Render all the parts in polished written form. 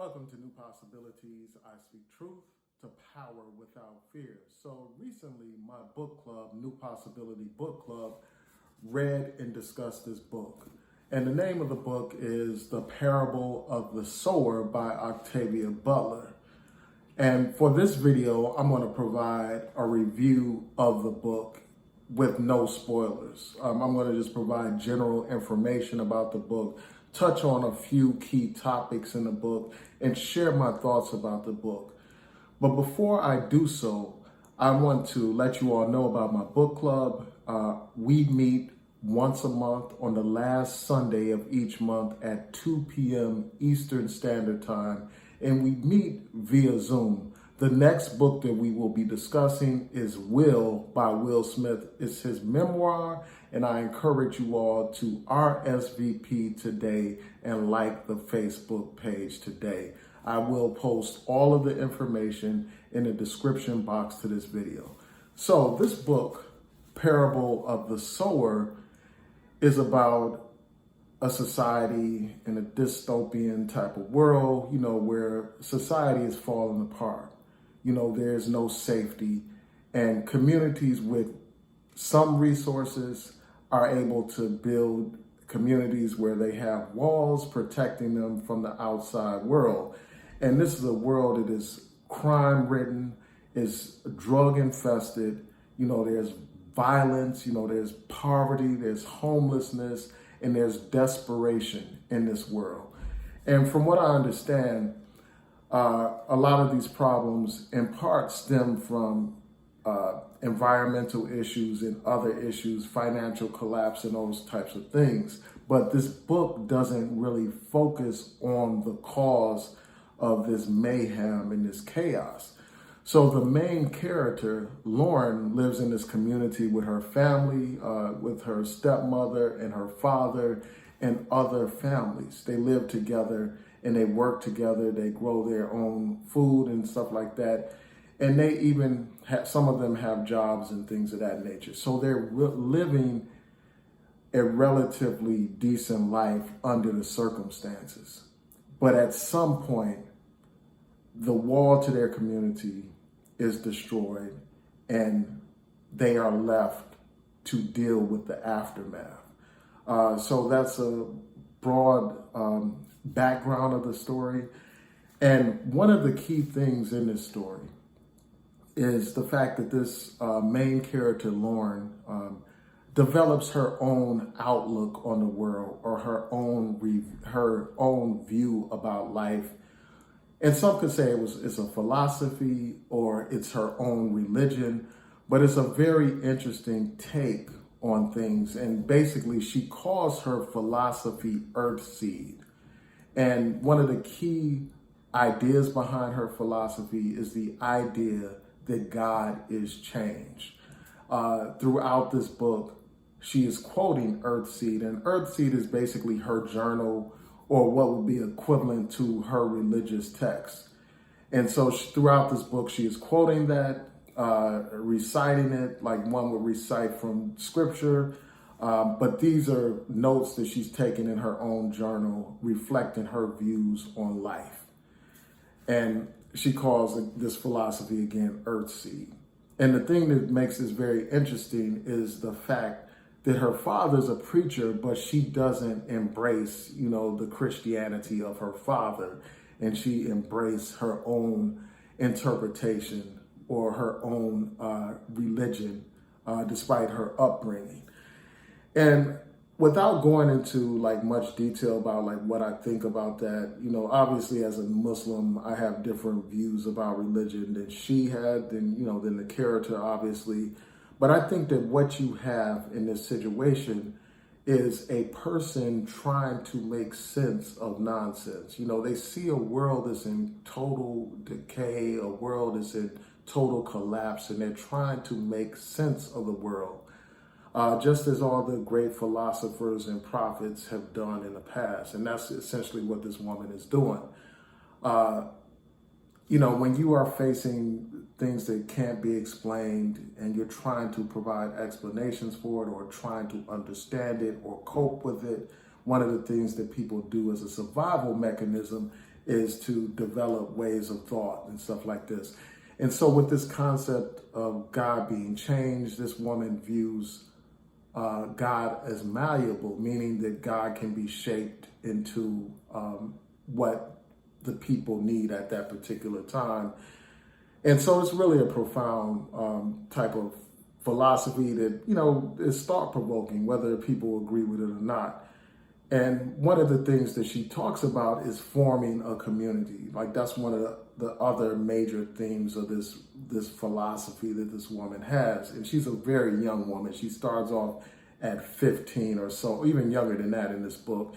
Welcome to New Possibilities. I speak truth to power without fear. So recently, my book club, New Possibility Book Club, read and discussed this book. And the name of the book is The Parable of the Sower by Octavia Butler. And for this video, I'm going to provide a review of the book with no spoilers. I'm going to just provide general information about the book, touch on a few key topics in the book, and share my thoughts about the book. But before I do so, I want to let you all know about my book club. We meet once a month on the last Sunday of each month at 2 p.m. Eastern Standard Time, and we meet via Zoom. The next book that we will be discussing is Will by Will Smith. It's his memoir, and I encourage you all to RSVP today and like the Facebook page today. I will post all of the information in the description box to this video. So this book, Parable of the Sower, is about a society in a dystopian type of world, where society is falling apart. There's no safety, and communities with some resources are able to build communities where they have walls protecting them from the outside world. And this is a world that is crime-ridden, is drug-infested. There's violence, there's poverty, there's homelessness, and there's desperation in this world. And from what I understand, a lot of these problems in part stem from environmental issues and other issues, financial collapse and those types of things. But this book doesn't really focus on the cause of this mayhem and this chaos. So the main character, Lauren, lives in this community with her family, with her stepmother and her father and other families. They live together and they work together. They grow their own food and stuff like that. And they even have, some of them have jobs and things of that nature. So they're living a relatively decent life under the circumstances. But at some point, the wall to their community is destroyed and they are left to deal with the aftermath. So that's a broad background of the story. And one of the key things in this story is the fact that this main character, Lauren, develops her own outlook on the world, or her own view about life. And some could say it's a philosophy or it's her own religion, but it's a very interesting take on things. And basically, she calls her philosophy Earthseed. And one of the key ideas behind her philosophy is the idea that God is change. Throughout this book, she is quoting Earthseed, and Earthseed is basically her journal, or what would be equivalent to her religious text. And so throughout this book, she is quoting that, reciting it like one would recite from scripture. But these are notes that she's taken in her own journal, reflecting her views on life. And she calls this philosophy, again, Earthseed. And the thing that makes this very interesting is the fact that her father's a preacher, but she doesn't embrace, the Christianity of her father. And she embraced her own interpretation or her own religion, despite her upbringing. And without going into much detail about what I think about that, obviously as a Muslim, I have different views about religion than she had, than the character, obviously. But I think that what you have in this situation is a person trying to make sense of nonsense. They see a world that's in total decay, a world that's in total collapse, and they're trying to make sense of the world. Just as all the great philosophers and prophets have done in the past. And that's essentially what this woman is doing. When you are facing things that can't be explained and you're trying to provide explanations for it or trying to understand it or cope with it, one of the things that people do as a survival mechanism is to develop ways of thought and stuff like this. And so with this concept of God being changed, this woman views God as malleable, meaning that God can be shaped into what the people need at that particular time. And so it's really a profound type of philosophy that, is thought-provoking, whether people agree with it or not. And one of the things that she talks about is forming a community. Like, that's one of the other major themes of this philosophy that this woman has. And she's a very young woman. She starts off at 15 or so, even younger than that in this book.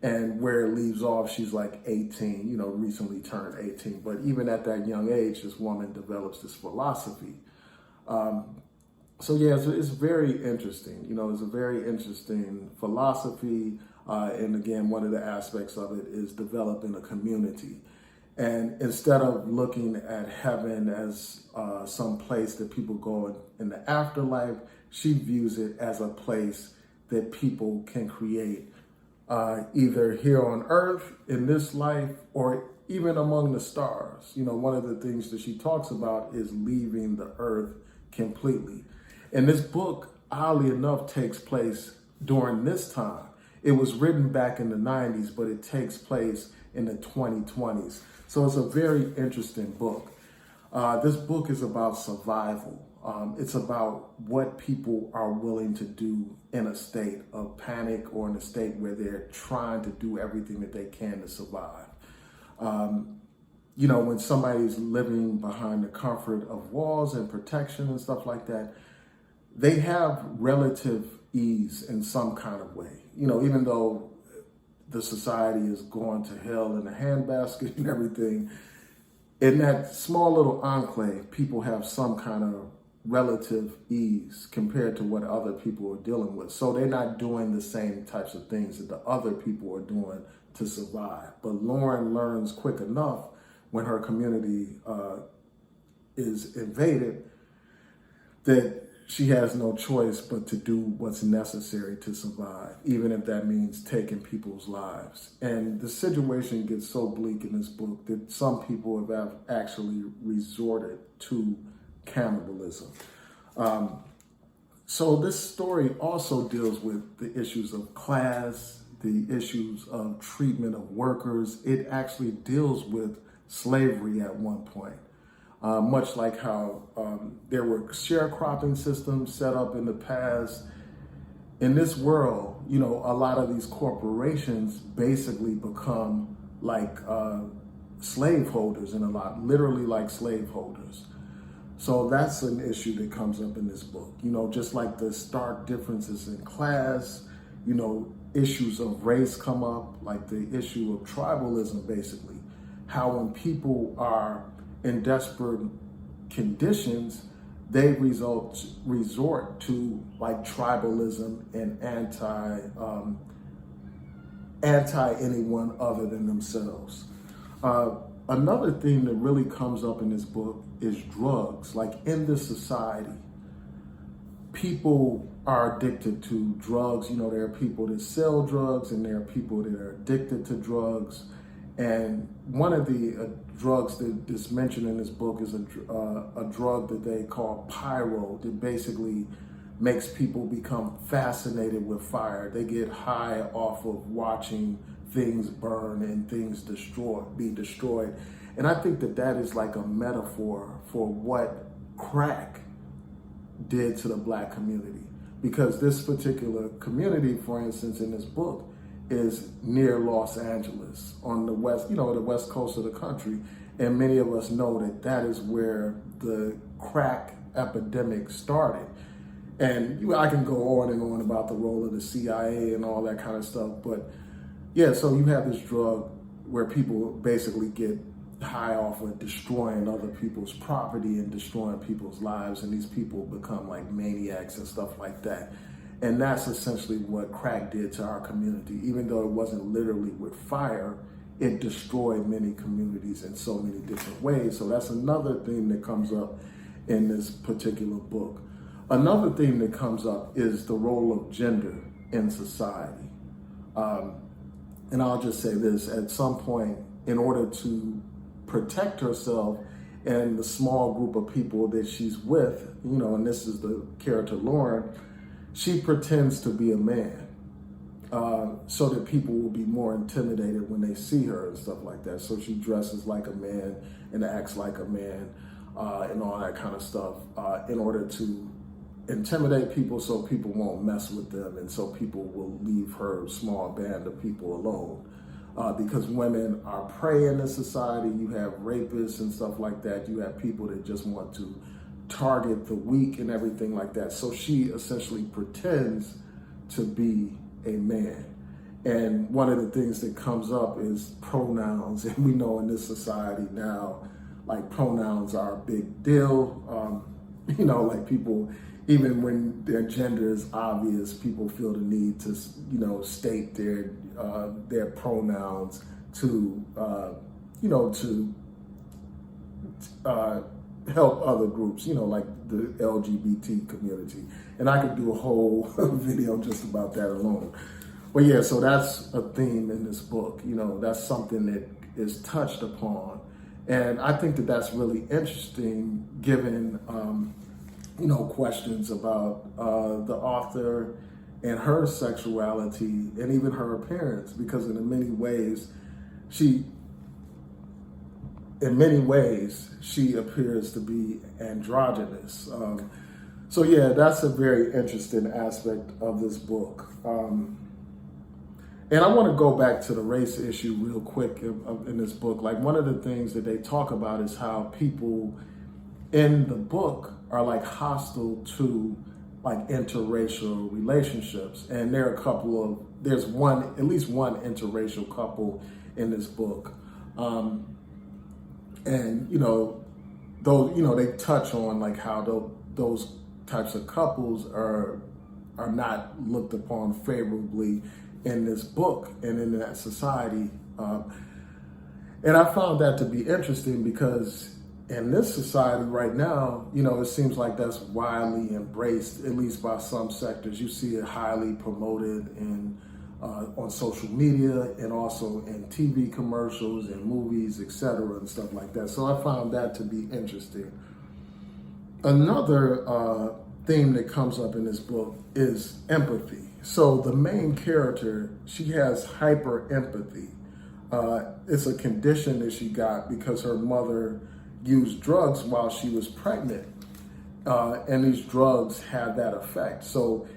And where it leaves off, she's like 18, recently turned 18. But even at that young age, this woman develops this philosophy. So yeah, it's very interesting. It's a very interesting philosophy. And again, one of the aspects of it is developing a community. And instead of looking at heaven as some place that people go in the afterlife, she views it as a place that people can create either here on earth in this life or even among the stars. One of the things that she talks about is leaving the earth completely. And this book, oddly enough, takes place during this time. It was written back in the 90s, but it takes place in the 2020s. So it's a very interesting book. This book is about survival. It's about what people are willing to do in a state of panic or in a state where they're trying to do everything that they can to survive. When somebody's living behind the comfort of walls and protection and stuff like that, they have relative ease in some kind of way. Even though the society is going to hell in a handbasket and everything, in that small little enclave, people have some kind of relative ease compared to what other people are dealing with. So they're not doing the same types of things that the other people are doing to survive. But Lauren learns quick enough when her community is invaded that she has no choice but to do what's necessary to survive, even if that means taking people's lives. And the situation gets so bleak in this book that some people have actually resorted to cannibalism. So this story also deals with the issues of class, the issues of treatment of workers. It actually deals with slavery at one point. Much like how there were sharecropping systems set up in the past. In this world, a lot of these corporations basically become like slaveholders literally like slaveholders. So that's an issue that comes up in this book. Just like the stark differences in class, issues of race come up, like the issue of tribalism, basically. How when people are in desperate conditions, they resort to like tribalism and anti anyone other than themselves. Another thing that really comes up in this book is drugs. Like in this society, people are addicted to drugs. There are people that sell drugs and there are people that are addicted to drugs. And one of the drugs that is mentioned in this book is a drug that they call pyro, that basically makes people become fascinated with fire. They get high off of watching things burn and things be destroyed. And I think that is like a metaphor for what crack did to the Black community. Because this particular community, for instance, in this book, is near Los Angeles on the west, the west coast of the country. And many of us know that is where the crack epidemic started. And I can go on and on about the role of the CIA and all that kind of stuff. But yeah, so you have this drug where people basically get high off of destroying other people's property and destroying people's lives. And these people become like maniacs and stuff like that. And that's essentially what crack did to our community. Even though it wasn't literally with fire, it destroyed many communities in so many different ways. So that's another thing that comes up in this particular book. Another thing that comes up is the role of gender in society. And I'll just say this, at some point in order to protect herself and the small group of people that she's with, and this is the character Lauren, she pretends to be a man so that people will be more intimidated when they see her and stuff like that. So she dresses like a man and acts like a man and all that kind of stuff in order to intimidate people so people won't mess with them, and so people will leave her small band of people alone. Because women are prey in this society. You have rapists and stuff like that. You have people that just want to target the weak and everything like that. So she essentially pretends to be a man. And one of the things that comes up is pronouns. And we know in this society now, like, pronouns are a big deal. Like, people, even when their gender is obvious, people feel the need to, state their pronouns to, to help other groups, like the LGBT community. And I could do a whole video just about that alone. But yeah, so that's a theme in this book. That's something that is touched upon. And I think that that's really interesting given, questions about the author and her sexuality and even her appearance, because in many ways she appears to be androgynous. So yeah, that's a very interesting aspect of this book. And I want to go back to the race issue real quick in this book. Like, one of the things that they talk about is how people in the book are like hostile to like interracial relationships. And there's at least one interracial couple in this book. And, they touch on like how those types of couples are not looked upon favorably in this book and in that society. And I found that to be interesting because in this society right now, it seems like that's widely embraced, at least by some sectors. You see it highly promoted on social media and also in TV commercials and movies, etc., and stuff like that. So I found that to be interesting. Another theme that comes up in this book is empathy. So the main character, she has hyper empathy. It's a condition that she got because her mother used drugs while she was pregnant. And these drugs have that effect. So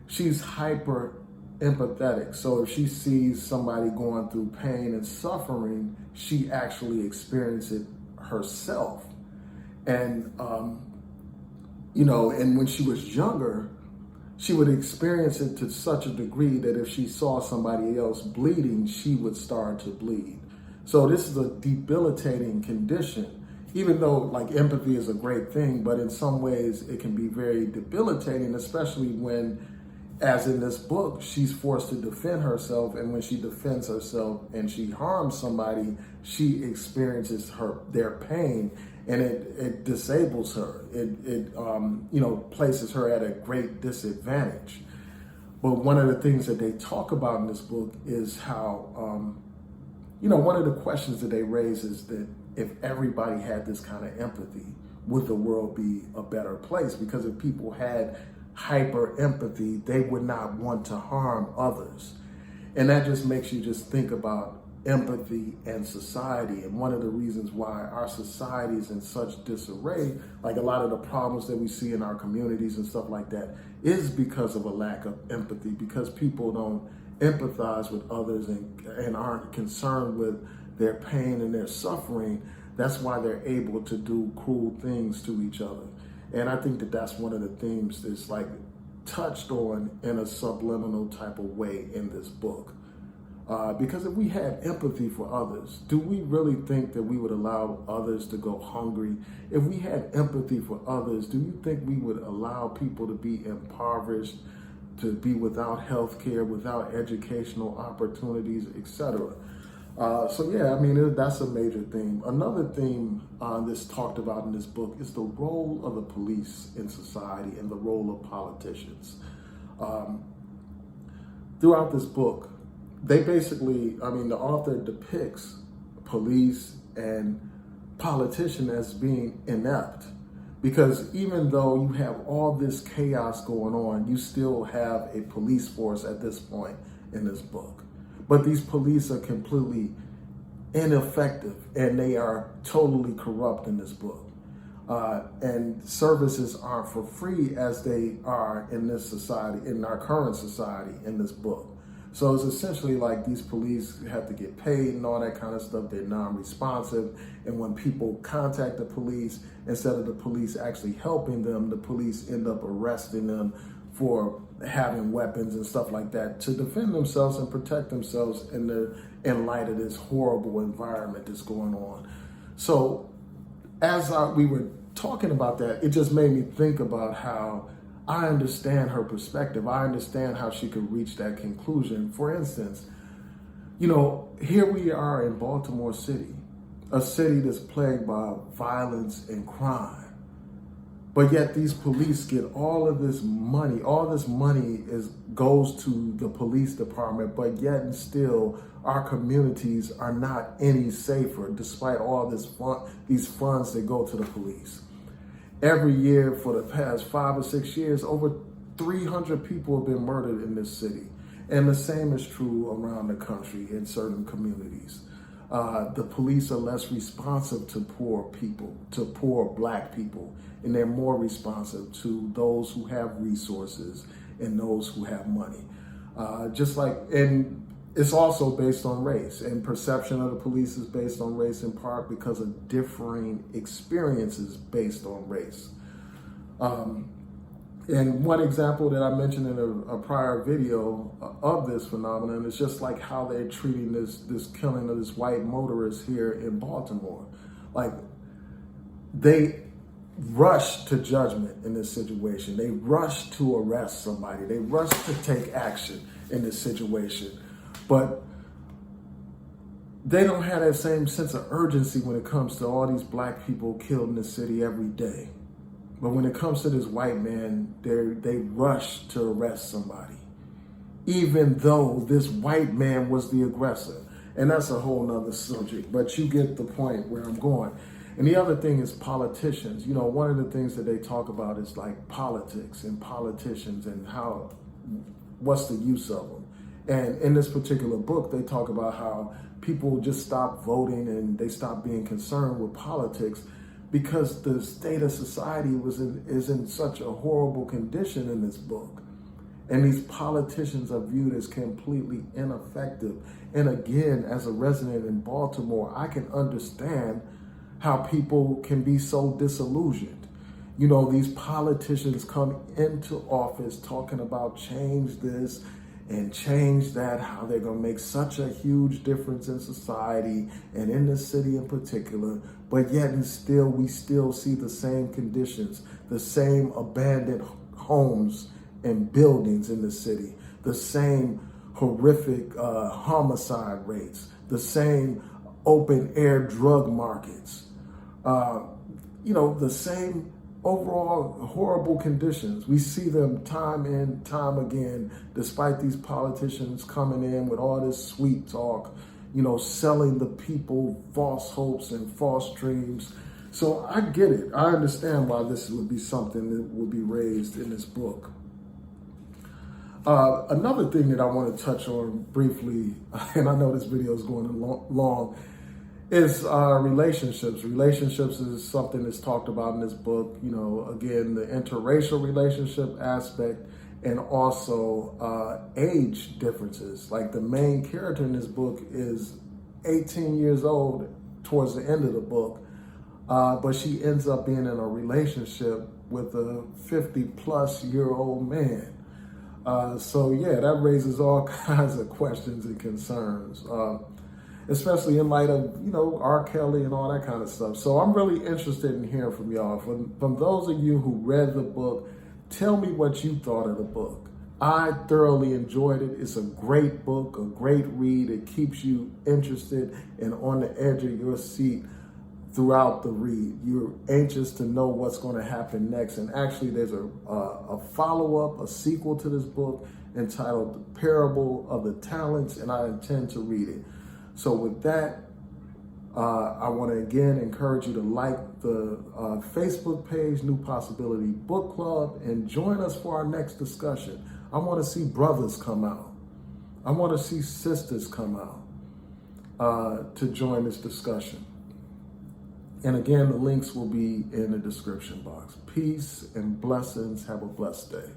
she's hyper empathetic. So if she sees somebody going through pain and suffering, she actually experiences it herself. And, and when she was younger, she would experience it to such a degree that if she saw somebody else bleeding, she would start to bleed. So this is a debilitating condition, even though like empathy is a great thing, but in some ways it can be very debilitating, especially when, as in this book, she's forced to defend herself. And when she defends herself and she harms somebody, she experiences their pain, and it disables her. It places her at a great disadvantage. But one of the things that they talk about in this book is how, one of the questions that they raise is that if everybody had this kind of empathy, would the world be a better place? Because if people had hyper empathy, they would not want to harm others. And that just makes you just think about empathy and society. And one of the reasons why our society is in such disarray, like a lot of the problems that we see in our communities and stuff like that, is because of a lack of empathy, because people don't empathize with others and aren't concerned with their pain and their suffering. That's why they're able to do cruel things to each other. And I think that that's one of the themes that's like touched on in a subliminal type of way in this book. Because if we had empathy for others, do we really think that we would allow others to go hungry? If we had empathy for others, do you think we would allow people to be impoverished, to be without health care, without educational opportunities, etc.? So yeah, I mean, that's a major theme. Another theme that's talked about in this book is the role of the police in society and the role of politicians. Throughout this book, they basically, the author depicts police and politicians as being inept. Because even though you have all this chaos going on, you still have a police force at this point in this book. But these police are completely ineffective and they are totally corrupt in this book. And services aren't for free as they are in this society, in our current society, in this book. So it's essentially like these police have to get paid and all that kind of stuff. They're non-responsive. And when people contact the police, instead of the police actually helping them, the police end up arresting them for having weapons and stuff like that to defend themselves and protect themselves in light of this horrible environment that's going on. So as we were talking about that, it just made me think about how I understand her perspective. I understand how she could reach that conclusion. For instance, here we are in Baltimore City, a city that's plagued by violence and crime. But yet these police get all of this money. All this money goes to the police department, but yet and still our communities are not any safer despite all these funds that go to the police. Every year for the past 5 or 6 years, over 300 people have been murdered in this city. And the same is true around the country in certain communities. The police are less responsive to poor people, to poor Black people, and they're more responsive to those who have resources and those who have money. And it's also based on race, and perception of the police is based on race in part because of differing experiences based on race. And one example that I mentioned in a prior video of this phenomenon is just like how they're treating this killing of this white motorist here in Baltimore. Like, they rush to judgment in this situation. They rush to arrest somebody. They rush to take action in this situation. But they don't have that same sense of urgency when it comes to all these Black people killed in the city every day. But when it comes to this white man, they rush to arrest somebody, even though this white man was the aggressor. And that's a whole nother subject, but you get the point where I'm going. And the other thing is politicians. One of the things that they talk about is like politics and politicians and what's the use of them. And in this particular book, they talk about how people just stop voting and they stop being concerned with politics because the state of society is in such a horrible condition in this book. And these politicians are viewed as completely ineffective. And again, as a resident in Baltimore, I can understand how people can be so disillusioned. These politicians come into office talking about change this and change that, how they're going to make such a huge difference in society and in the city in particular, but yet and still we still see the same conditions, the same abandoned homes and buildings in the city, the same horrific homicide rates, the same open air drug markets, the same overall horrible conditions. We see them time and time again, despite these politicians coming in with all this sweet talk, selling the people false hopes and false dreams. So I get it. I understand why this would be something that would be raised in this book. Another thing that I want to touch on briefly, and I know this video is going long, is relationships. Relationships is something that's talked about in this book. Again, the interracial relationship aspect and also age differences. Like the main character in this book is 18 years old towards the end of the book, but she ends up being in a relationship with a 50-plus-year-old man. That raises all kinds of questions and concerns. Especially in light of, R. Kelly and all that kind of stuff. So I'm really interested in hearing from y'all. From those of you who read the book, tell me what you thought of the book. I thoroughly enjoyed it. It's a great book, a great read. It keeps you interested and on the edge of your seat throughout the read. You're anxious to know what's going to happen next. And actually, there's a follow-up, a sequel to this book entitled The Parable of the Talents, and I intend to read it. So with that, I want to again encourage you to like the Facebook page, New Possibility Book Club, and join us for our next discussion. I want to see brothers come out. I want to see sisters come out to join this discussion. And again, the links will be in the description box. Peace and blessings. Have a blessed day.